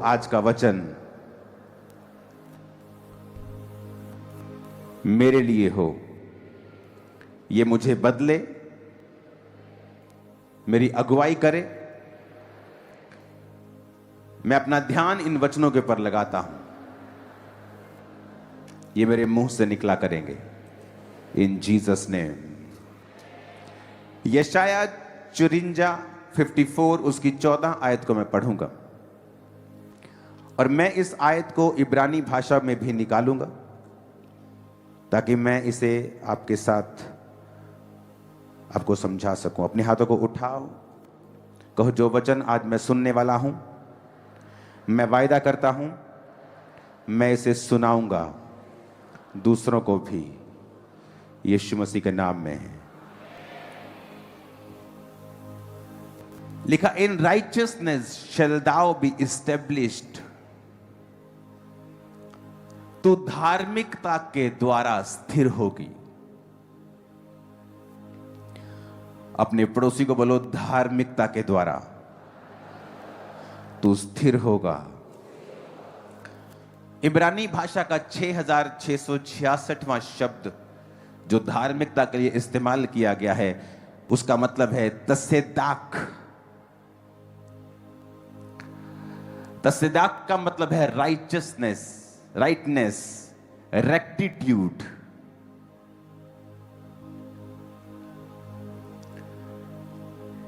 आज का वचन मेरे लिए हो, ये मुझे बदले, मेरी अगुवाई करे। मैं अपना ध्यान इन वचनों के ऊपर लगाता हूं, ये मेरे मुंह से निकला करेंगे इन जीसस नेम। यशाया 54 उसकी 14 आयत को मैं पढ़ूंगा और मैं इस आयत को इब्रानी भाषा में भी निकालूंगा ताकि मैं इसे आपके साथ आपको समझा सकूं। अपने हाथों को उठाओ, कहो जो वचन आज मैं सुनने वाला हूं, मैं वायदा करता हूं मैं इसे सुनाऊंगा दूसरों को भी, यीशु मसीह के नाम में है। लिखा, in righteousness shall thou be established, तू धार्मिकता के द्वारा स्थिर होगी। अपने पड़ोसी को बोलो, धार्मिकता के द्वारा तू स्थिर होगा। इब्रानी भाषा का 6666वां शब्द जो धार्मिकता के लिए इस्तेमाल किया गया है, उसका मतलब है तसेदाक। तसेदाक का मतलब है राइचियसनेस, राइटनेस, रेक्टिट्यूड।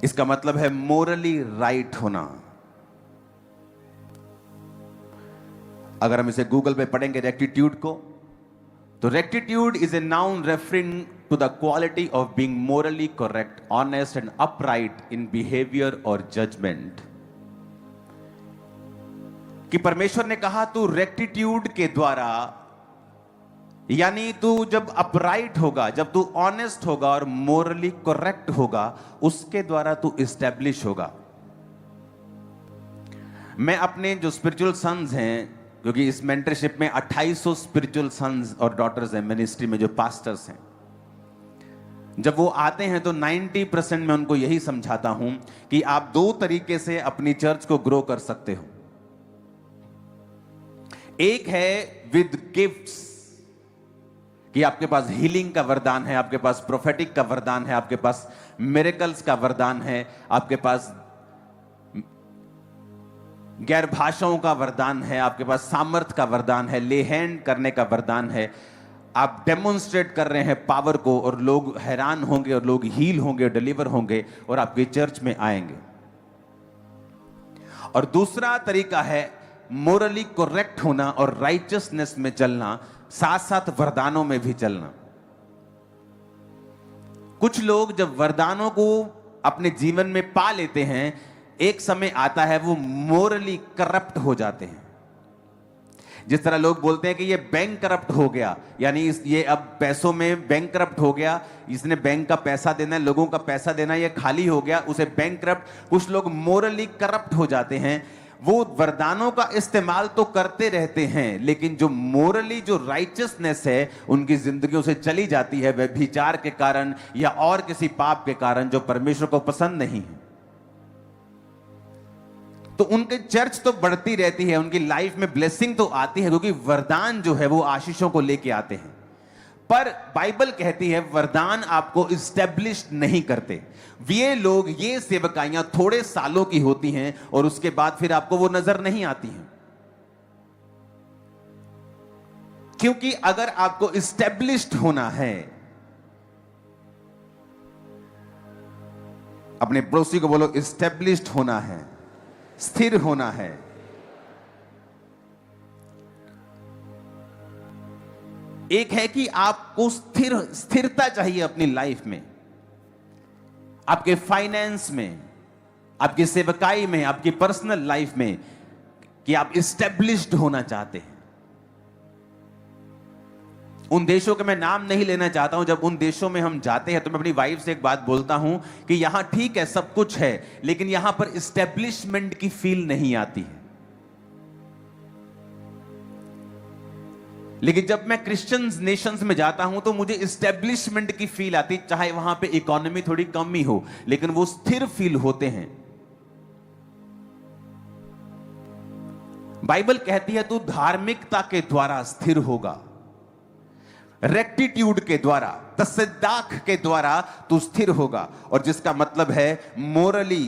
इसका मतलब है मोरली राइट होना। अगर हम इसे गूगल पे पढ़ेंगे रेक्टिट्यूड को, तो rectitude is a noun referring to the quality of being morally correct, honest and upright in behaviour और जजमेंट। कि परमेश्वर ने कहा तू रेक्टिट्यूड के द्वारा, यानी तू जब अपराइट होगा, जब तू ऑनेस्ट होगा और मोरली करेक्ट होगा, उसके द्वारा तू इस्टेब्लिश होगा। मैं अपने जो स्पिरिचुअल सन्स हैं, क्योंकि इस मेंटरशिप में 2800 स्पिरिचुअल सन्स और डॉटर्स हैं, मिनिस्ट्री में जो पास्टर्स हैं, जब वो आते हैं तो 90% मैं उनको यही समझाता हूं कि आप दो तरीके से अपनी चर्च को ग्रो कर सकते हो। एक है विद गिफ्ट्स, कि आपके पास हीलिंग का वरदान है, आपके पास प्रोफेटिक का वरदान है, आपके पास मिरेकल्स का वरदान है, आपके पास गैर भाषाओं का वरदान है, आपके पास सामर्थ का वरदान है, ले हैंड करने का वरदान है। आप डेमोन्स्ट्रेट कर रहे हैं पावर को और लोग हैरान होंगे और लोग हील होंगे, डिलीवर होंगे और आपकी चर्च में आएंगे। और दूसरा तरीका है मोरली करेक्ट होना और राइचियसनेस में चलना, साथ साथ वरदानों में भी चलना। कुछ लोग जब वरदानों को अपने जीवन में पा लेते हैं, एक समय आता है वो मोरली करप्ट हो जाते हैं। जिस तरह लोग बोलते हैं कि ये बैंक करप्ट हो गया, यानी ये अब पैसों में बैंक करप्ट हो गया, इसने बैंक का पैसा देना है, लोगों का पैसा देना, ये खाली हो गया, उसे बैंक करप्ट। कुछ लोग मोरली करप्ट हो जाते हैं। वो वरदानों का इस्तेमाल तो करते रहते हैं, लेकिन जो मोरली जो राइचियसनेस है उनकी जिंदगियों से चली जाती है, व्यभिचार के कारण या और किसी पाप के कारण जो परमेश्वर को पसंद नहीं है। तो उनके चर्च तो बढ़ती रहती है, उनकी लाइफ में ब्लेसिंग तो आती है, क्योंकि वरदान जो है वो आशीषों को लेके आते हैं। पर बाइबल कहती है वरदान आपको इस्टेब्लिश नहीं करते। ये लोग, ये सेवकाइयां थोड़े सालों की होती हैं और उसके बाद फिर आपको वो नजर नहीं आती हैं। क्योंकि अगर आपको इस्टेब्लिश्ड होना है, अपने पड़ोसी को बोलो, इस्टेब्लिश्ड होना है, स्थिर होना है। एक है कि आपको स्थिरता चाहिए अपनी लाइफ में, आपके फाइनेंस में, आपकी सेवकाई में, आपकी पर्सनल लाइफ में, कि आप इस्टेब्लिश्ड होना चाहते हैं। उन देशों के मैं नाम नहीं लेना चाहता हूं, जब उन देशों में हम जाते हैं तो मैं अपनी वाइफ से एक बात बोलता हूं कि यहां ठीक है सब कुछ है, लेकिन यहां पर इस्टेब्लिशमेंट की फील नहीं आती है। लेकिन जब मैं क्रिश्चियन नेशंस में जाता हूं तो मुझे इस्टेब्लिशमेंट की फील आती, चाहे वहां पे इकोनॉमी थोड़ी कम ही हो, लेकिन वो स्थिर फील होते हैं। बाइबल कहती है तू धार्मिकता के द्वारा स्थिर होगा, रेक्टिट्यूड के द्वारा, तसद्दाक के द्वारा तू स्थिर होगा, और जिसका मतलब है मोरली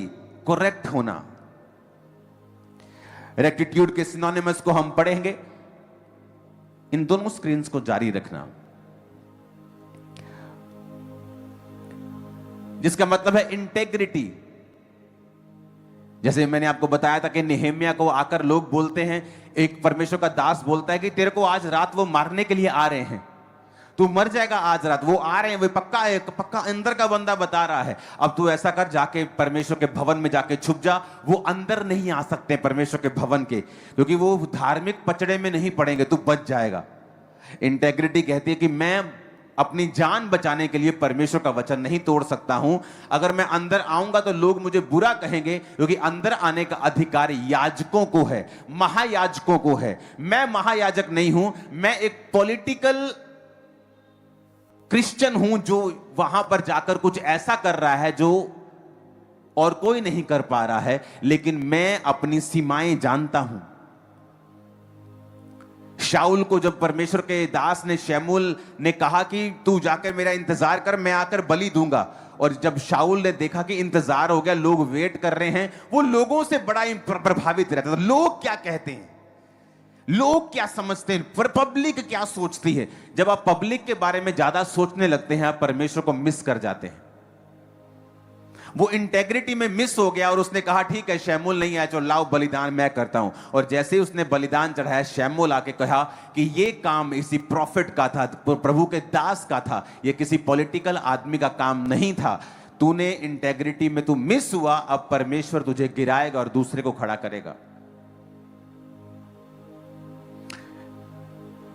करेक्ट होना। रेक्टिट्यूड के सिनोनिमस को हम पढ़ेंगे। इन दोनों स्क्रीन्स को जारी रखना, जिसका मतलब है इंटेग्रिटी। जैसे मैंने आपको बताया था कि नेहेमिया को आकर लोग बोलते हैं, एक परमेश्वर का दास बोलता है कि तेरे को आज रात वो मारने के लिए आ रहे हैं, तू मर जाएगा आज रात, वो आ रहे हैं, वो पक्का अंदर का बंदा बता रहा है। अब तू ऐसा कर, जाके परमेश्वर के भवन में जाके छुप जा। वो अंदर नहीं आ सकते परमेश्वर के भवन के, क्योंकि वो धार्मिक पचड़े में नहीं पड़ेंगे, तू बच जाएगा। इंटेग्रिटी कहती है कि मैं अपनी जान बचाने के लिए परमेश्वर का वचन नहीं तोड़ सकता हूं। अगर मैं अंदर आऊंगा तो लोग मुझे बुरा कहेंगे, क्योंकि अंदर आने का अधिकार याजकों को है, महायाजकों को है। मैं महायाजक नहीं हूं, मैं एक पॉलिटिकल क्रिश्चियन हूं जो वहां पर जाकर कुछ ऐसा कर रहा है जो और कोई नहीं कर पा रहा है, लेकिन मैं अपनी सीमाएं जानता हूं। शाऊल को जब परमेश्वर के दास ने, शमूएल ने कहा कि तू जाकर मेरा इंतजार कर, मैं आकर बलि दूंगा, और जब शाऊल ने देखा कि इंतजार हो गया, लोग वेट कर रहे हैं, वो लोगों से बड़ा प्रभावित रहता था। लोग क्या कहते हैं, लोग क्या समझते हैं, पब्लिक क्या सोचती है। जब आप पब्लिक के बारे में ज्यादा सोचने लगते हैं, आप परमेश्वर को मिस कर जाते हैं। वो इंटेग्रिटी में मिस हो गया और उसने कहा ठीक है, शमूएल नहीं आया, चलो लाओ बलिदान मैं करता हूं। और जैसे ही उसने बलिदान चढ़ाया, शमूएल आके कहा कि ये काम इसी प्रॉफिट का था, प्रभु के दास का था, ये किसी पॉलिटिकल आदमी का काम नहीं था। तूने इंटेग्रिटी में तू मिस हुआ, अब परमेश्वर तुझे गिराएगा और दूसरे को खड़ा करेगा।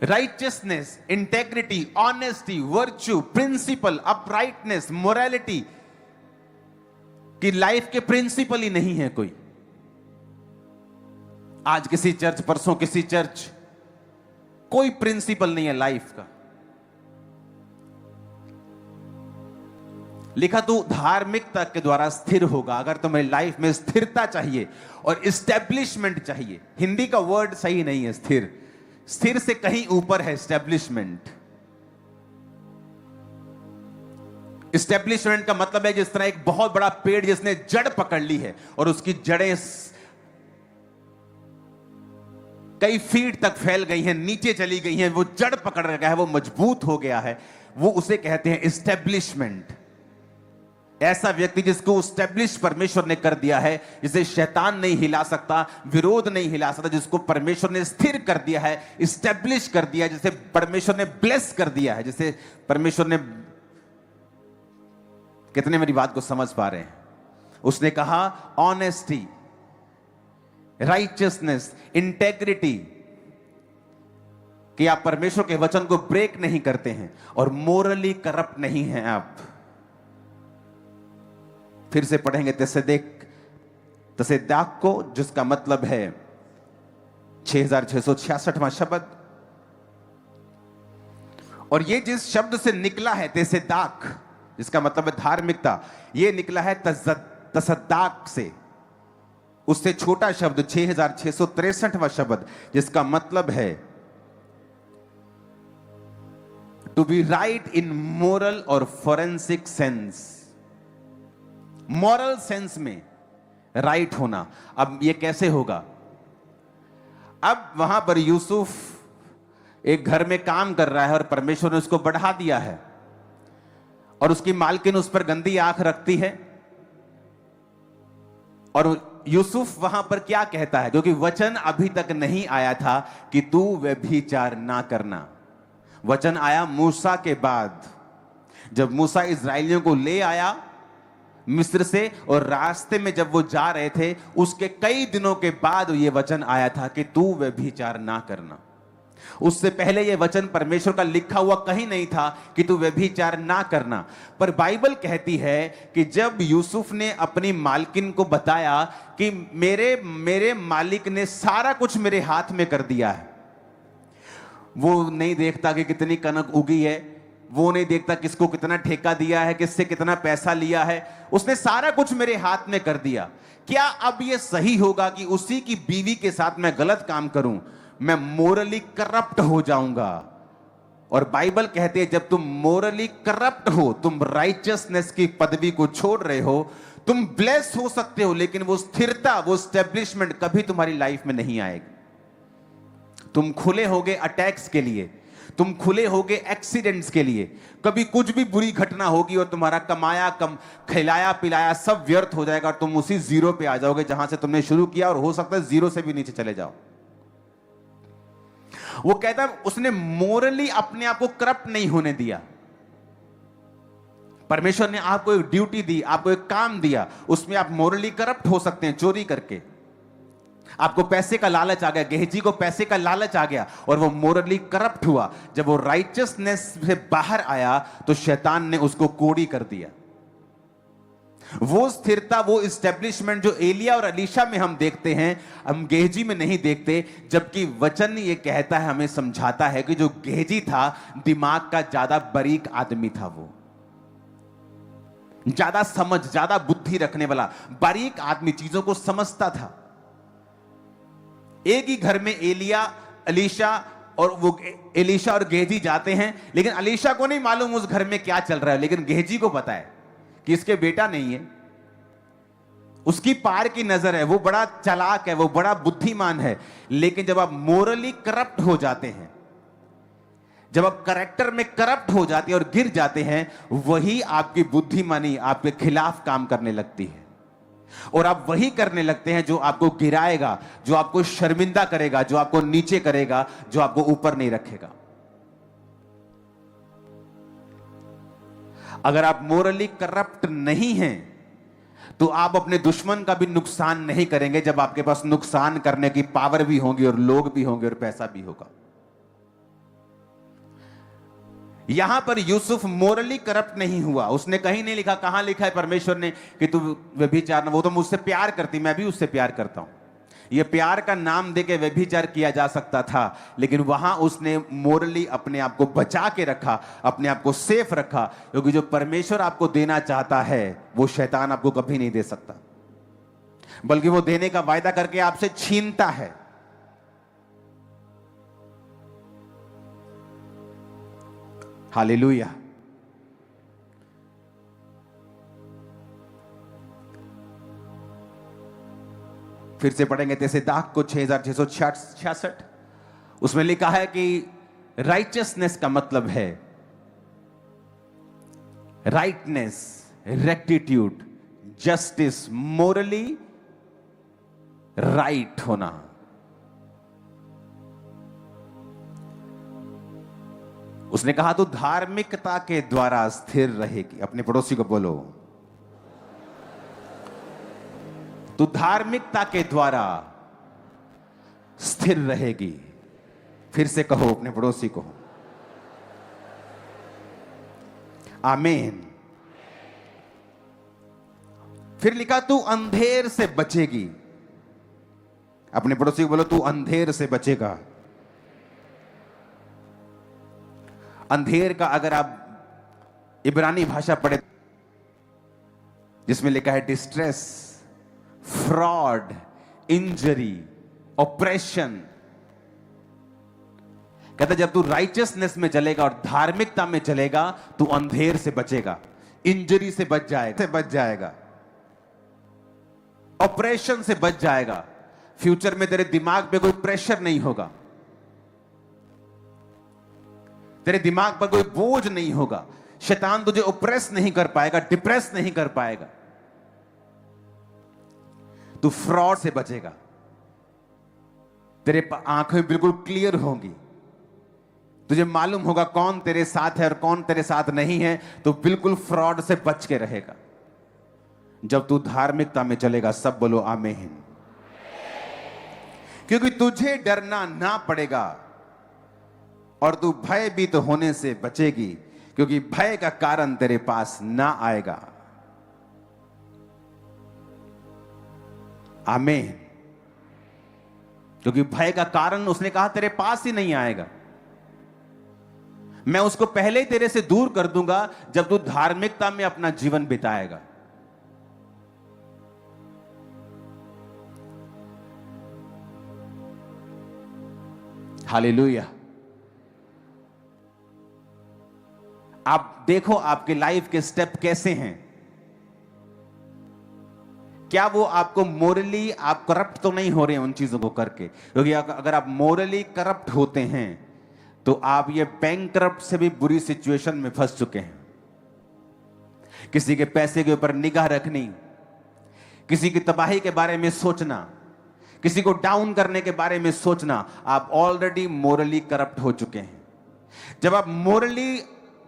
Righteousness, integrity, honesty, virtue, principle, uprightness, morality कि लाइफ के प्रिंसिपल ही नहीं है कोई। आज किसी चर्च, परसों किसी चर्च, कोई प्रिंसिपल नहीं है लाइफ का। लिखा तू धार्मिकता के द्वारा स्थिर होगा। अगर तुम्हें लाइफ में स्थिरता चाहिए और इस्टेब्लिशमेंट चाहिए, हिंदी का वर्ड सही नहीं है स्थिर, स्थिर से कहीं ऊपर है इस्टेब्लिशमेंट। इस्टेब्लिशमेंट का मतलब है जिस तरह एक बहुत बड़ा पेड़ जिसने जड़ पकड़ ली है और उसकी जड़ें कई फीट तक फैल गई हैं, नीचे चली गई हैं, वो जड़ पकड़ गया है, वो मजबूत हो गया है, वो उसे कहते हैं इस्टेब्लिशमेंट। ऐसा व्यक्ति जिसको इस्टेब्लिश परमेश्वर ने कर दिया है, जिसे शैतान नहीं हिला सकता, विरोध नहीं हिला सकता, जिसको परमेश्वर ने स्थिर कर दिया है, इस्टेब्लिश कर दिया है, जिसे परमेश्वर ने ब्लेस कर दिया है, जिसे परमेश्वर ने, कितने मेरी बात को समझ पा रहे हैं? उसने कहा ऑनेस्टी, राइचियसनेस, इंटेग्रिटी, कि आप परमेश्वर के वचन को ब्रेक नहीं करते हैं और मोरली करप्ट नहीं हैं आप। फिर से पढ़ेंगे तसेदाक को, जिसका मतलब है 6666वां शब्द। और ये जिस शब्द से निकला है तसेदाक, जिसका मतलब है धार्मिकता, ये निकला है तसद्दाक से, उससे छोटा शब्द 6663वां शब्द, जिसका मतलब है to be right in moral और फोरेंसिक सेंस। मॉरल सेंस में राइट होना। अब ये कैसे होगा? अब वहां पर यूसुफ एक घर में काम कर रहा है और परमेश्वर ने उसको बढ़ा दिया है और उसकी मालकिन उस पर गंदी आंख रखती है। और यूसुफ वहां पर क्या कहता है? क्योंकि वचन अभी तक नहीं आया था कि तू व्यभिचार ना करना। वचन आया मूसा के बाद, जब मूसा इस्राएलियों को ले आया मिस्र से, और रास्ते में जब वो जा रहे थे उसके कई दिनों के बाद ये वचन आया था कि तू व्यभिचार ना करना। उससे पहले ये वचन परमेश्वर का लिखा हुआ कहीं नहीं था कि तू व्यभिचार ना करना। पर बाइबल कहती है कि जब यूसुफ ने अपनी मालकिन को बताया कि मेरे मालिक ने सारा कुछ मेरे हाथ में कर दिया है, वो नहीं देखता कि कितनी कनक उगी है, वो नहीं देखता किसको कितना ठेका दिया है, किससे कितना पैसा लिया है। उसने सारा कुछ मेरे हाथ में कर दिया। क्या अब यह सही होगा कि उसी की बीवी के साथ मैं गलत काम करूं? मैं मोरली करप्ट हो जाऊंगा। और बाइबल कहती है जब तुम मोरली करप्ट हो, तुम राइचियसनेस की पदवी को छोड़ रहे हो, तुम ब्लेस हो सकते हो, लेकिन वो स्थिरता, वो स्टेब्लिशमेंट कभी तुम्हारी लाइफ में नहीं आएगी। तुम खुले होगे अटैक्स के लिए, तुम खुले होगे एक्सीडेंट्स के लिए। कभी कुछ भी बुरी घटना होगी और तुम्हारा कमाया खिलाया पिलाया सब व्यर्थ हो जाएगा और तुम उसी जीरो पे आ जाओगे जहां से तुमने शुरू किया, और हो सकता है जीरो से भी नीचे चले जाओ। वो कहता है उसने मोरली अपने आप को करप्ट नहीं होने दिया। परमेश्वर ने आपको एक ड्यूटी दी, आपको एक काम दिया, उसमें आप मोरली करप्ट हो सकते हैं चोरी करके। आपको पैसे का लालच आ गया, गेहजी को पैसे का लालच आ गया और वो मोरली करप्ट हुआ। जब वो राइचियसनेस से बाहर आया तो शैतान ने उसको कोड़ी कर दिया। वो स्थिरता, वो एस्टेब्लिशमेंट जो एलिया और अलीशा में हम देखते हैं, हम गेहजी में नहीं देखते। जबकि वचन ये कहता है, हमें समझाता है कि जो गेहजी था दिमाग का ज्यादा बारीक आदमी था, वो ज्यादा समझ, ज्यादा बुद्धि रखने वाला बारीक आदमी, चीजों को समझता था। एक ही घर में एलिया, अलीशा और वो एलीशा और गेहजी जाते हैं, लेकिन अलीशा को नहीं मालूम उस घर में क्या चल रहा है, लेकिन गेहजी को पता है कि इसके बेटा नहीं है। उसकी पार की नजर है, वो बड़ा चालाक है, वो बड़ा बुद्धिमान है। लेकिन जब आप मोरली करप्ट हो जाते हैं, जब आप कैरेक्टर में करप्ट हो जाते हैं और गिर जाते हैं, वही आपकी बुद्धिमानी आपके खिलाफ काम करने लगती है और आप वही करने लगते हैं जो आपको गिराएगा, जो आपको शर्मिंदा करेगा, जो आपको नीचे करेगा, जो आपको ऊपर नहीं रखेगा। अगर आप मोरली करप्ट नहीं हैं तो आप अपने दुश्मन का भी नुकसान नहीं करेंगे जब आपके पास नुकसान करने की पावर भी होगी और लोग भी होंगे और पैसा भी होगा। यहां पर यूसुफ मोरली करप्ट नहीं हुआ। उसने कहीं नहीं लिखा, कहां लिखा है परमेश्वर ने कि तू व्यभिचार, वो तो मुझसे प्यार करती, मैं भी उससे प्यार करता हूं। यह प्यार का नाम देके व्यभिचार किया जा सकता था, लेकिन वहां उसने मोरली अपने आप को बचा के रखा, अपने आप को सेफ रखा, क्योंकि जो परमेश्वर आपको देना चाहता है वो शैतान आपको कभी नहीं दे सकता, बल्कि वो देने का वायदा करके आपसे छीनता है। हालेलुया। फिर से पढ़ेंगे जैसे दाग को 6666, उसमें लिखा है कि राइचियसनेस का मतलब है rightness, rectitude, justice, Morli right होना। उसने कहा तो धार्मिकता के द्वारा स्थिर रहेगी। अपने पड़ोसी को बोलो, तो धार्मिकता के द्वारा स्थिर रहेगी। फिर से कहो अपने पड़ोसी को, आमीन। फिर लिखा तू अंधेर से बचेगी। अपने पड़ोसी को बोलो, तू अंधेर से बचेगा। अंधेर का अगर आप इब्रानी भाषा पढ़े, जिसमें लिखा है डिस्ट्रेस, फ्रॉड, इंजरी, ऑपरेशन। कहता जब तू राइचियसनेस में चलेगा और धार्मिकता में चलेगा, तू अंधेर से बचेगा, इंजरी से बच जाएगा, ऑपरेशन से बच जाएगा। फ्यूचर में तेरे दिमाग पे कोई प्रेशर नहीं होगा, तेरे दिमाग पर कोई बोझ नहीं होगा, शैतान तुझे ऑप्रेस नहीं कर पाएगा, डिप्रेस नहीं कर पाएगा। तू फ्रॉड से बचेगा, तेरे आंखें बिल्कुल क्लियर होंगी, तुझे मालूम होगा कौन तेरे साथ है और कौन तेरे साथ नहीं है, तो बिल्कुल फ्रॉड से बच के रहेगा। जब तू धार्मिकता में चलेगा, सब बोलो आमीन। क्योंकि तुझे डरना ना पड़ेगा और तू भयभीत होने से बचेगी, क्योंकि भय का कारण तेरे पास ना आएगा। आमीन। क्योंकि भय का कारण उसने कहा तेरे पास ही नहीं आएगा। मैं उसको पहले ही तेरे से दूर कर दूंगा जब तू धार्मिकता में अपना जीवन बिताएगा। हालेलुया। आप देखो आपके लाइफ के स्टेप कैसे हैं। क्या वो आपको मोरली आप करप्ट तो नहीं हो रहे हैं उन चीजों को करके? क्योंकि अगर आप मोरली करप्ट होते हैं तो आप ये बैंकरप्ट से भी बुरी सिचुएशन में फंस चुके हैं। किसी के पैसे के ऊपर निगाह रखनी, किसी की तबाही के बारे में सोचना, किसी को डाउन करने के बारे में सोचना, आप ऑलरेडी मोरली करप्ट हो चुके हैं। जब आप मोरली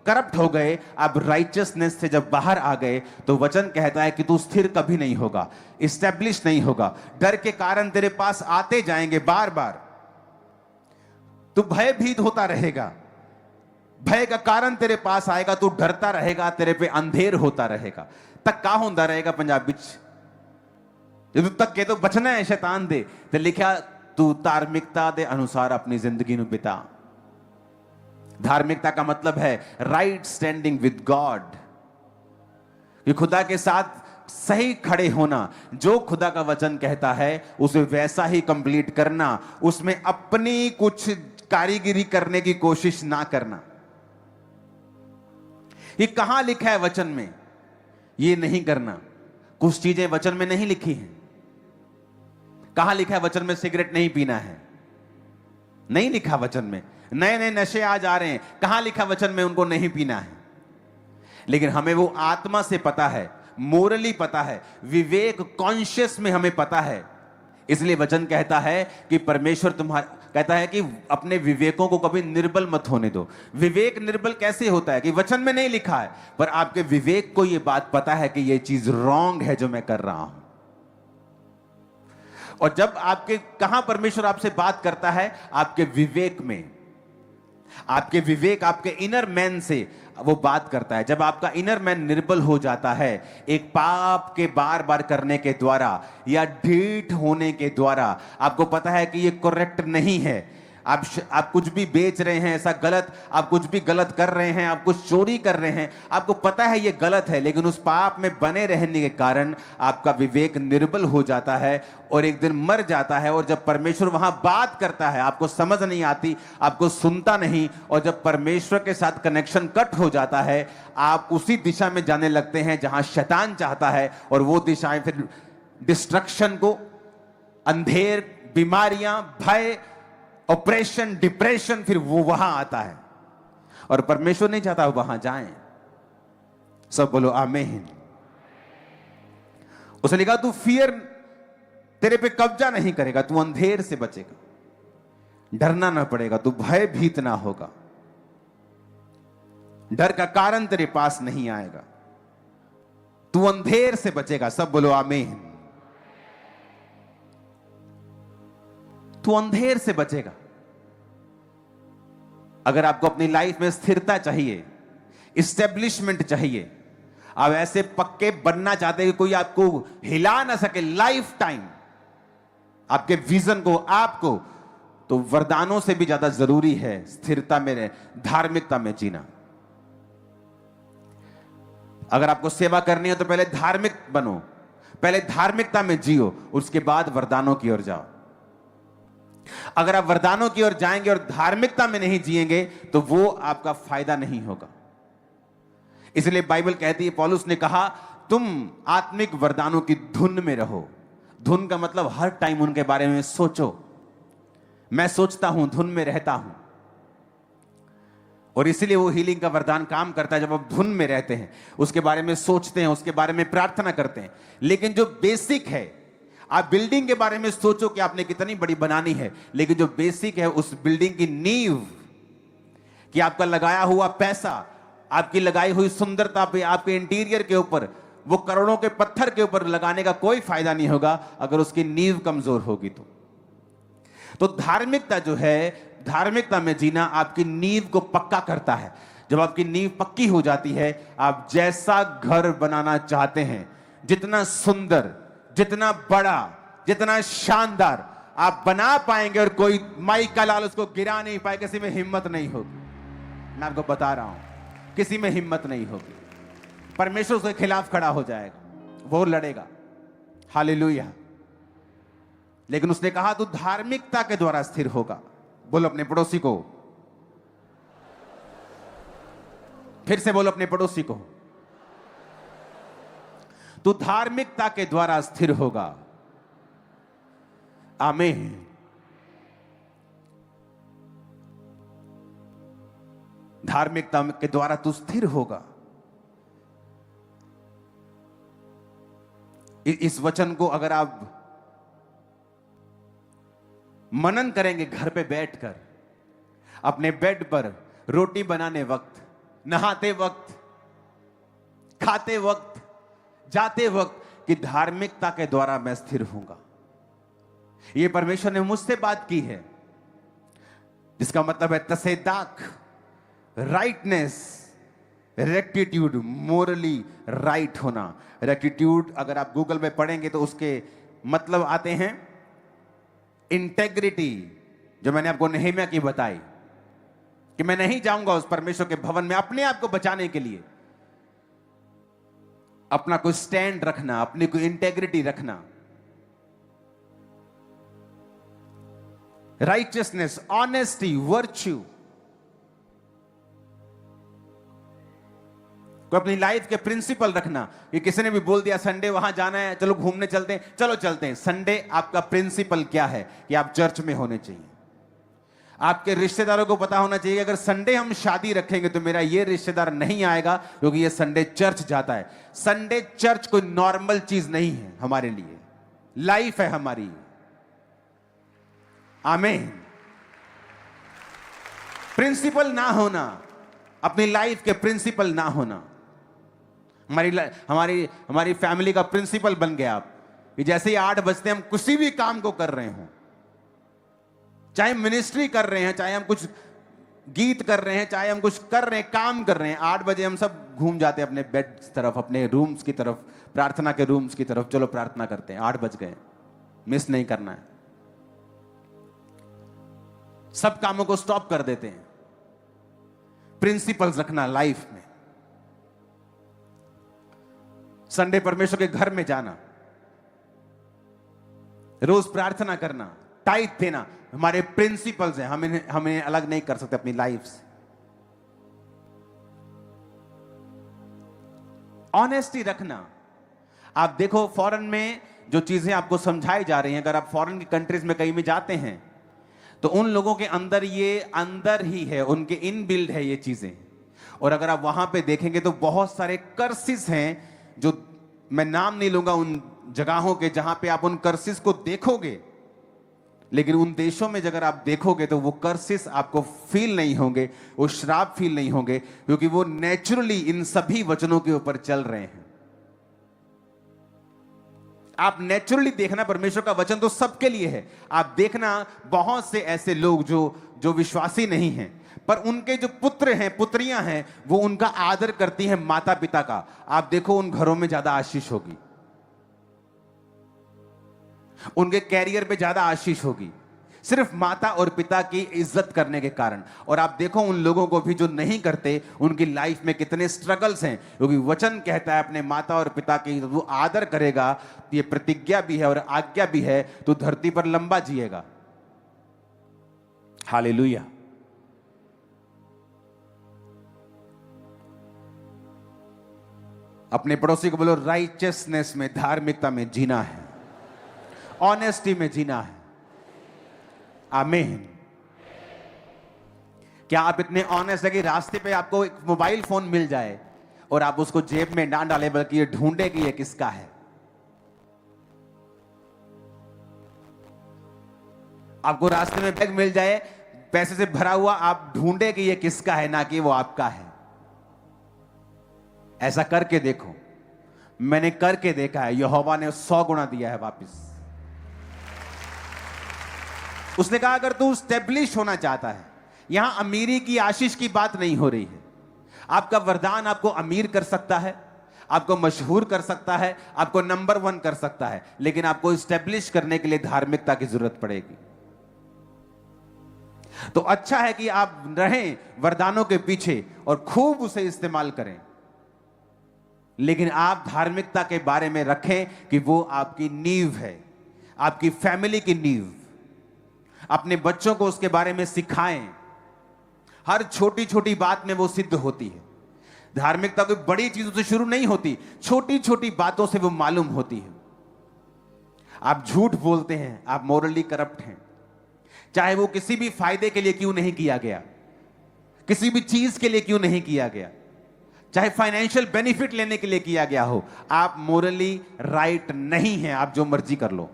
करप्ट हो गए, आप राइचियसनेस से जब बाहर आ गए, तो वचन कहता है कि तू स्थिर कभी नहीं होगा, इस्टेब्लिश नहीं होगा। डर के कारण तेरे पास आते जाएंगे बार बार, तू भयभीत होता रहेगा, भय का कारण तेरे पास आएगा, तू डरता रहेगा, तेरे पे अंधेर होता रहेगा। तक का होता रहेगा पंजाबी जो तक के तो बचना है शैतान दे, ते लिखा तू धार्मिकता दे अनुसार अपनी जिंदगी ਨੂੰ बिता। धार्मिकता का मतलब है राइट स्टैंडिंग विद गॉड, कि खुदा के साथ सही खड़े होना, जो खुदा का वचन कहता है उसे वैसा ही कंप्लीट करना, उसमें अपनी कुछ कारीगिरी करने की कोशिश ना करना। ये कहां लिखा है वचन में? ये नहीं करना। कुछ चीजें वचन में नहीं लिखी हैं। कहां लिखा है वचन में सिगरेट नहीं पीना है? नहीं लिखा वचन में। नए नए नशे आज आ रहे हैं, कहां लिखा वचन में उनको नहीं पीना है? लेकिन हमें वो आत्मा से पता है, मोरली पता है, विवेक कॉन्शियस में हमें पता है। इसलिए वचन कहता है कि परमेश्वर तुम्हारा कहता है कि अपने विवेकों को कभी निर्बल मत होने दो। विवेक निर्बल कैसे होता है? कि वचन में नहीं लिखा है, पर आपके विवेक को यह बात पता है कि यह चीज रॉन्ग है जो मैं कर रहा हूं। और जब आपके कहां परमेश्वर आपसे बात करता है? आपके विवेक में। आपके विवेक, आपके इनर मैन से वो बात करता है। जब आपका इनर मैन निर्बल हो जाता है एक पाप के बार बार करने के द्वारा या ढीठ होने के द्वारा, आपको पता है कि ये करेक्ट नहीं है, आप कुछ भी बेच रहे हैं ऐसा गलत, आप कुछ भी गलत कर रहे हैं, आप कुछ चोरी कर रहे हैं, आपको पता है ये गलत है, लेकिन उस पाप में बने रहने के कारण आपका विवेक निर्बल हो जाता है और एक दिन मर जाता है। और जब परमेश्वर वहां बात करता है, आपको समझ नहीं आती, आपको सुनता नहीं, और जब परमेश्वर के साथ कनेक्शन कट हो जाता है, आप उसी दिशा में जाने लगते हैं जहां शैतान चाहता है। और वो दिशाएं फिर डिस्ट्रक्शन को, अंधेर, बीमारियां, भय, ऑपरेशन, डिप्रेशन, फिर वो वहां आता है। और परमेश्वर नहीं चाहता वहां जाएं। सब बोलो आमीन। उसने लिखा तू फियर तेरे पे कब्जा नहीं करेगा, तू अंधेर से बचेगा, डरना ना पड़ेगा, तू भयभीत ना होगा, डर का कारण तेरे पास नहीं आएगा, तू अंधेर से बचेगा। सब बोलो आमीन। तू अंधेर से बचेगा। अगर आपको अपनी लाइफ में स्थिरता चाहिए, इस्टेब्लिशमेंट चाहिए, आप ऐसे पक्के बनना चाहते हैं कि कोई आपको हिला ना सके लाइफ टाइम, आपके विजन को, आपको, तो वरदानों से भी ज्यादा जरूरी है स्थिरता में, धार्मिकता में जीना। अगर आपको सेवा करनी है तो पहले धार्मिक बनो, पहले धार्मिकता में जियो, उसके बाद वरदानों की ओर जाओ। अगर आप वरदानों की ओर जाएंगे और धार्मिकता में नहीं जिएंगे तो वो आपका फायदा नहीं होगा। इसलिए बाइबल कहती है, पौलुस ने कहा तुम आत्मिक वरदानों की धुन में रहो। धुन का मतलब हर टाइम उनके बारे में सोचो। मैं सोचता हूं, धुन में रहता हूं। और इसलिए वो हीलिंग का वरदान काम करता है। जब आप धुन में रहते हैं, उसके बारे में सोचते हैं, उसके बारे में प्रार्थना करते हैं। लेकिन जो बेसिक है, आप बिल्डिंग के बारे में सोचो कि आपने कितनी बड़ी बनानी है, लेकिन जो बेसिक है उस बिल्डिंग की नींव, कि आपका लगाया हुआ पैसा, आपकी लगाई हुई सुंदरता पे, आपके इंटीरियर के ऊपर, वो करोड़ों के पत्थर के ऊपर लगाने का कोई फायदा नहीं होगा अगर उसकी नींव कमजोर होगी। तो धार्मिकता जो है, धार्मिकता में जीना आपकी नींव को पक्का करता है। जब आपकी नींव पक्की हो जाती है, आप जैसा घर बनाना चाहते हैं, जितना सुंदर, जितना बड़ा, जितना शानदार आप बना पाएंगे और कोई माई का लाल उसको गिरा नहीं पाए, किसी में हिम्मत नहीं होगी। मैं आपको बता रहा हूं, किसी में हिम्मत नहीं होगी। परमेश्वर उसके खिलाफ खड़ा हो जाएगा, वो लड़ेगा। हालेलुया। लेकिन उसने कहा तू धार्मिकता के द्वारा स्थिर होगा। बोलो अपने पड़ोसी को, फिर से बोलो अपने पड़ोसी को, तू धार्मिकता के द्वारा स्थिर होगा। आमीन। धार्मिकता के द्वारा तू स्थिर होगा। इस वचन को अगर आप मनन करेंगे घर पे बैठकर, अपने बेड पर, रोटी बनाने वक्त, नहाते वक्त, खाते वक्त, जाते वक्त, कि धार्मिकता के द्वारा मैं स्थिर होऊंगा। यह परमेश्वर ने मुझसे बात की है, जिसका मतलब है तसेदाक, राइटनेस, रेक्टिट्यूड, मोरली राइट होना। रेक्टिट्यूड अगर आप गूगल में पढ़ेंगे तो उसके मतलब आते हैं इंटेग्रिटी, जो मैंने आपको नेहमिया की बताई कि मैं नहीं जाऊंगा उस परमेश्वर के भवन में अपने आप को बचाने के लिए। अपना कोई स्टैंड रखना, अपनी कोई इंटेग्रिटी रखना। राइचियसनेस, ऑनेस्टी, वर्च्यू को अपनी लाइफ के प्रिंसिपल रखना। कि किसी ने भी बोल दिया संडे वहां जाना है, चलो घूमने चलते हैं, चलो चलते हैं। संडे आपका प्रिंसिपल क्या है कि आप चर्च में होने चाहिए। आपके रिश्तेदारों को पता होना चाहिए अगर संडे हम शादी रखेंगे तो मेरा ये रिश्तेदार नहीं आएगा क्योंकि ये संडे चर्च जाता है। संडे चर्च कोई नॉर्मल चीज नहीं है हमारे लिए, लाइफ है हमारी। आमीन। प्रिंसिपल ना होना, अपनी लाइफ के प्रिंसिपल ना होना। हमारी फैमिली का प्रिंसिपल बन गया आप कि जैसे ही 8 बजते हम किसी भी काम को कर रहे हो, चाहे मिनिस्ट्री कर रहे हैं, चाहे हम कुछ गीत कर रहे हैं, चाहे हम कुछ कर रहे हैं, काम कर रहे हैं, 8 बजे हम सब घूम जाते हैं अपने बेड तरफ, अपने रूम्स की तरफ, प्रार्थना के रूम्स की तरफ। चलो प्रार्थना करते हैं, 8 बज गए, मिस नहीं करना है। सब कामों को स्टॉप कर देते हैं। प्रिंसिपल्स रखना लाइफ में। संडे परमेश्वर के घर में जाना, रोज प्रार्थना करना, टाइट देना, हमारे प्रिंसिपल्स हैं। हम इन्हें अलग नहीं कर सकते अपनी लाइफ से। ऑनेस्टी रखना। आप देखो फॉरेन में जो चीजें आपको समझाई जा रही हैं, अगर आप फॉरेन की कंट्रीज में कहीं भी जाते हैं तो उन लोगों के अंदर ये अंदर ही है, उनके इनबिल्ड है ये चीजें। और अगर आप वहां पे देखेंगे तो बहुत सारे कर्सिस हैं, जो मैं नाम नहीं लूंगा उन जगहों के, जहां पे आप उन कर्सिस को देखोगे, लेकिन उन देशों में अगर आप देखोगे तो वो कर्सिस आपको फील नहीं होंगे, वो श्राप फील नहीं होंगे, क्योंकि वो नेचुरली इन सभी वचनों के ऊपर चल रहे हैं। आप नेचुरली देखना, परमेश्वर का वचन तो सबके लिए है। आप देखना बहुत से ऐसे लोग जो विश्वासी नहीं हैं, पर उनके जो पुत्र हैं, पुत्रियां हैं, वो उनका आदर करती हैं माता पिता का। आप देखो उन घरों में ज्यादा आशीष होगी, उनके कैरियर पे ज्यादा आशीष होगी, सिर्फ माता और पिता की इज्जत करने के कारण। और आप देखो उन लोगों को भी जो नहीं करते, उनकी लाइफ में कितने स्ट्रगल्स हैं, क्योंकि वचन कहता है अपने माता और पिता की वो आदर करेगा, ये प्रतिज्ञा भी है और आज्ञा भी है, तो धरती पर लंबा जिएगा। हालेलुया। अपने पड़ोसी को बोलो राइचियसनेस में, धार्मिकता में जीना है, ऑनेस्टी में जीना है। आमीन। क्या आप इतने ऑनेस्ट है कि रास्ते पे आपको एक मोबाइल फोन मिल जाए और आप उसको जेब में ना डालें, बल्कि ये ढूंढे कि ये किसका है? आपको रास्ते में बैग मिल जाए पैसे से भरा हुआ, आप ढूंढे कि ये किसका है, ना कि वो आपका है। ऐसा करके देखो, मैंने करके देखा है, यहोवा ने 100 गुना दिया है वापस। उसने कहा अगर तू स्टेब्लिश होना चाहता है, यहां अमीरी की आशीष की बात नहीं हो रही है। आपका वरदान आपको अमीर कर सकता है, आपको मशहूर कर सकता है, आपको नंबर 1 कर सकता है, लेकिन आपको स्टेब्लिश करने के लिए धार्मिकता की जरूरत पड़ेगी। तो अच्छा है कि आप रहें वरदानों के पीछे और खूब उसे इस्तेमाल करें, लेकिन आप धार्मिकता के बारे में रखें कि वो आपकी नींव है, आपकी फैमिली की नींव। अपने बच्चों को उसके बारे में सिखाएं। हर छोटी छोटी बात में वो सिद्ध होती है। धार्मिकता कोई बड़ी चीजों से शुरू नहीं होती, छोटी छोटी बातों से वो मालूम होती है। आप झूठ बोलते हैं, आप मोरली करप्ट हैं, चाहे वो किसी भी फायदे के लिए क्यों नहीं किया गया, किसी भी चीज के लिए क्यों नहीं किया गया, चाहे फाइनेंशियल बेनिफिट लेने के लिए किया गया हो, आप मोरली राइट नहीं हैं। आप जो मर्जी कर लो।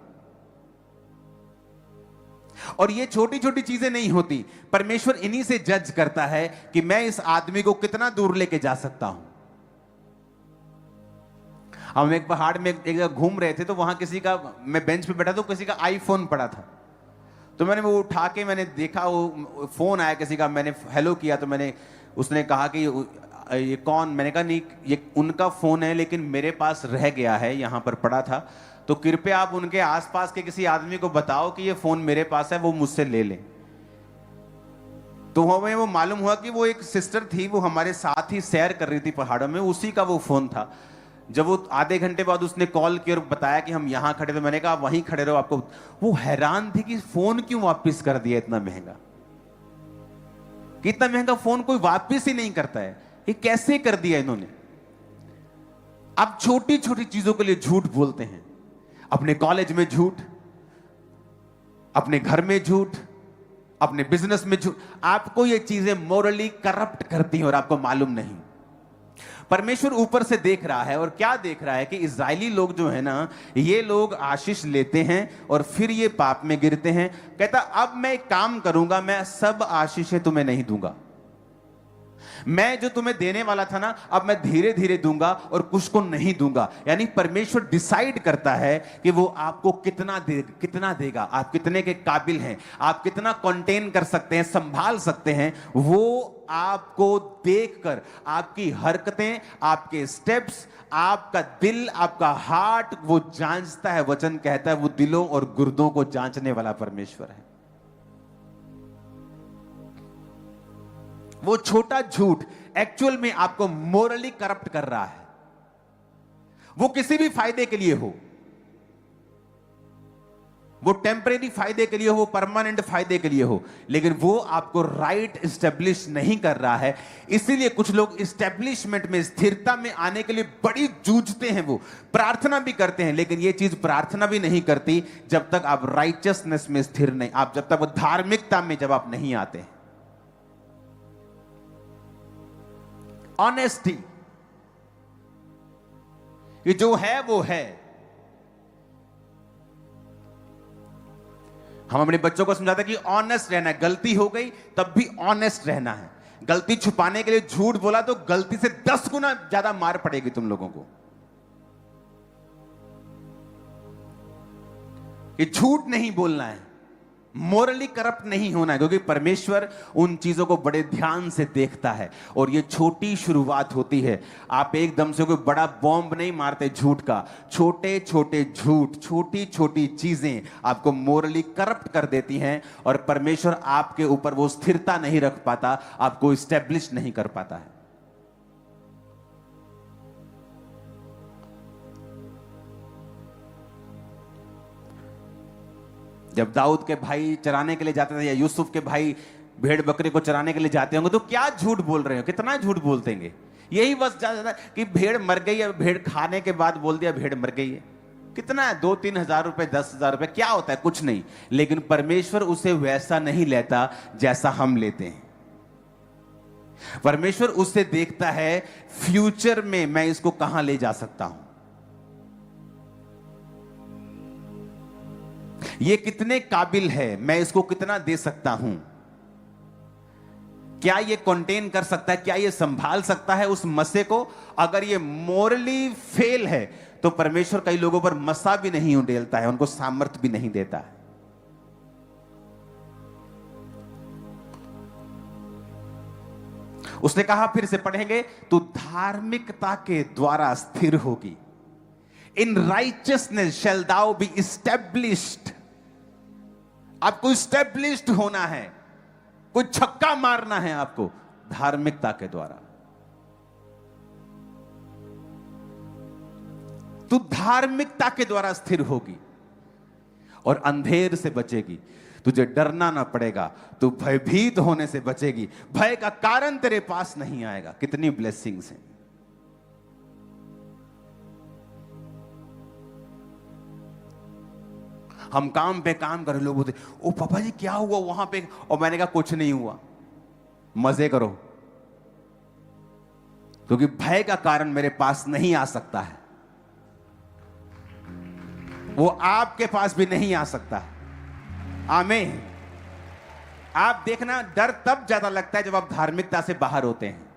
और ये छोटी छोटी चीजें नहीं होती, परमेश्वर इन्हीं से जज करता है कि मैं इस आदमी को कितना दूर लेके जा सकता हूं। हम एक पहाड़ में एक जगह घूम रहे थे, तो वहां किसी का, मैं बेंच पे बैठा तो किसी का आईफोन पड़ा था, तो मैंने वो उठा के मैंने देखा, वो फोन आया किसी का, मैंने हेलो किया, तो मैंने, उसने कहा कि ये कौन, मैंने कहा नहीं ये उनका फोन है, लेकिन मेरे पास रह गया है, यहां पर पड़ा था, तो कृपया आप उनके आसपास के किसी आदमी को बताओ कि ये फोन मेरे पास है, वो मुझसे ले ले। तो हमें वो मालूम हुआ कि वो एक सिस्टर थी, वो हमारे साथ ही सैर कर रही थी पहाड़ों में, उसी का वो फोन था। जब वो आधे घंटे बाद उसने कॉल किया और बताया कि हम यहां खड़े, तो मैंने कहा वहीं खड़े रहो, आपको। वो हैरान थी कि फोन क्यों वापस कर दिया इतना महंगा, कि इतना महंगा फोन कोई वापस ही नहीं करता है, ये कैसे कर दिया इन्होंने। आप छोटी छोटी चीजों के लिए झूठ बोलते हैं, अपने कॉलेज में झूठ, अपने घर में झूठ, अपने बिजनेस में झूठ। आपको ये चीजें मोरली करप्ट करती हैं और आपको मालूम नहीं। परमेश्वर ऊपर से देख रहा है, और क्या देख रहा है कि इजरायली लोग जो है ना, ये लोग आशीष लेते हैं और फिर ये पाप में गिरते हैं। कहता अब मैं एक काम करूंगा, मैं सब आशीषें तुम्हें नहीं दूंगा, मैं जो तुम्हें देने वाला था ना, अब मैं धीरे धीरे दूंगा और कुछ को नहीं दूंगा। यानी परमेश्वर डिसाइड करता है कि वो आपको कितना देगा, आप कितने के काबिल हैं, आप कितना कंटेन कर सकते हैं, संभाल सकते हैं। वो आपको देखकर आपकी हरकतें, आपके स्टेप्स, आपका दिल, आपका हार्ट वो जांचता है। वचन कहता है वो दिलों और गुर्दों को जांचने वाला परमेश्वर है। वो छोटा झूठ एक्चुअल में आपको मोरली करप्ट कर रहा है। वो किसी भी फायदे के लिए हो, वो टेम्परेरी फायदे के लिए हो, परमानेंट फायदे के लिए हो, लेकिन वो आपको राइट एस्टेब्लिश नहीं कर रहा है। इसीलिए कुछ लोग एस्टेब्लिशमेंट में, स्थिरता में आने के लिए बड़ी जूझते हैं, वो प्रार्थना भी करते हैं, लेकिन ये चीज प्रार्थना भी नहीं करती जब तक आप राइचियसनेस में स्थिर नहीं, आप जब तक धार्मिकता में जब आप नहीं आते हैं। ऑनेस्टी, ये जो है वो है। हम अपने बच्चों को समझाते हैं कि ऑनेस्ट रहना है, गलती हो गई तब भी ऑनेस्ट रहना है। गलती छुपाने के लिए झूठ बोला तो गलती से 10 गुना ज्यादा मार पड़ेगी तुम लोगों को। ये झूठ नहीं बोलना है, मोरली करप्ट नहीं होना है, क्योंकि परमेश्वर उन चीजों को बड़े ध्यान से देखता है। और ये छोटी शुरुआत होती है। आप एकदम से कोई बड़ा बॉम्ब नहीं मारते झूठ का, छोटे छोटे झूठ, छोटी छोटी चीजें आपको मोरली करप्ट कर देती हैं, और परमेश्वर आपके ऊपर वो स्थिरता नहीं रख पाता, आपको इस्टेब्लिश नहीं कर पाता है। जब दाऊद के भाई चराने के लिए जाते थे, या यूसुफ के भाई भेड़ बकरी को चराने के लिए जाते होंगे, तो क्या झूठ बोल रहे हो, कितना झूठ बोलते हैं। यही बस ज्यादा कि भेड़ मर गई है, भेड़ खाने के बाद बोल दिया भेड़ मर गई है। कितना है, 2-3 हजार रुपए, 10,000 रुपए, क्या होता है, कुछ नहीं। लेकिन परमेश्वर उसे वैसा नहीं लेता जैसा हम लेते हैं। परमेश्वर उससे देखता है फ्यूचर में मैं इसको कहां ले जा सकता हूं, ये कितने काबिल है, मैं इसको कितना दे सकता हूं, क्या ये कंटेन कर सकता है, क्या ये संभाल सकता है उस मसे को। अगर ये मोरली फेल है तो परमेश्वर कई लोगों पर मसा भी नहीं उंडेलता है, उनको सामर्थ्य भी नहीं देता है। उसने कहा, फिर से पढ़ेंगे, तू धार्मिकता के द्वारा स्थिर होगी। In righteousness shall thou be established. आपको एस्टैब्लिश्ड होना है। कोई छक्का मारना है आपको धार्मिकता के द्वारा। तू धार्मिकता के द्वारा स्थिर होगी और अंधेर से बचेगी। तुझे डरना ना पड़ेगा, तू भयभीत होने से बचेगी। भय का कारण तेरे पास नहीं आएगा। कितनी ब्लेसिंग्स हैं। हम काम पे काम कर रहे, लोग बोलते ओ पापा जी क्या हुआ वहां पे, और मैंने कहा कुछ नहीं हुआ, मजे करो, क्योंकि भय का कारण मेरे पास नहीं आ सकता है, वो आपके पास भी नहीं आ सकता। आमीन। आप देखना, डर तब ज्यादा लगता है जब आप धार्मिकता से बाहर होते हैं,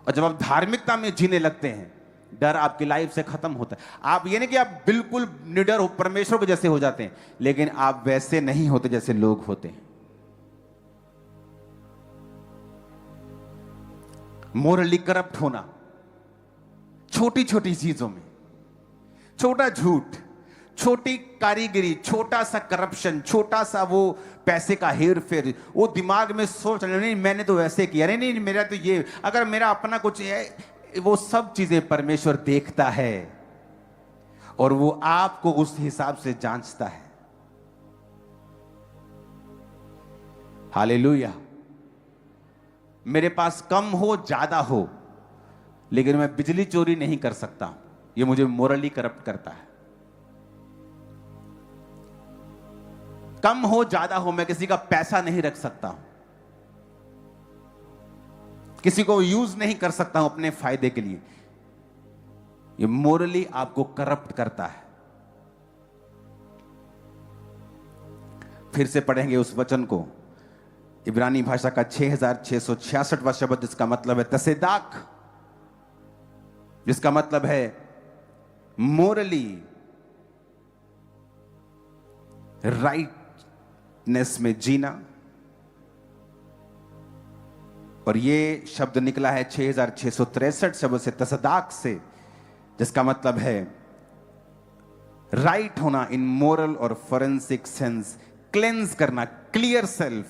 और जब आप धार्मिकता में जीने लगते हैं डर आपकी लाइफ से खत्म होता है। आप ये नहीं कि आप बिल्कुल निडर हो, परमेश्वर के जैसे हो जाते हैं, लेकिन आप वैसे नहीं होते जैसे लोग होते हैं। मोरली करप्ट होना, छोटी छोटी चीजों में, छोटा झूठ, छोटी कारीगरी, छोटा सा करप्शन, छोटा सा वो पैसे का हेर फेर, वो दिमाग में सोच रहे नहीं मैंने तो वैसे किया, नहीं नहीं मेरा तो ये, अगर मेरा अपना कुछ है, वो सब चीजें परमेश्वर देखता है और वो आपको उस हिसाब से जांचता है। हालेलुया। मेरे पास कम हो ज्यादा हो, लेकिन मैं बिजली चोरी नहीं कर सकता, ये मुझे मोरली करप्ट करता है। कम हो ज्यादा हो, मैं किसी का पैसा नहीं रख सकता हूं, किसी को यूज नहीं कर सकता हूं अपने फायदे के लिए। ये मोरली आपको करप्ट करता है। फिर से पढ़ेंगे उस वचन को, इब्रानी भाषा का 6666वां शब्द, जिसका मतलब है तसेदाक, जिसका मतलब है मोरली राइटनेस में जीना। और ये शब्द निकला है 6663 शब्द से, तसदाक से, जिसका मतलब है राइट होना इन मोरल और फोरेंसिक सेंस, क्लेंस करना, क्लियर सेल्फ।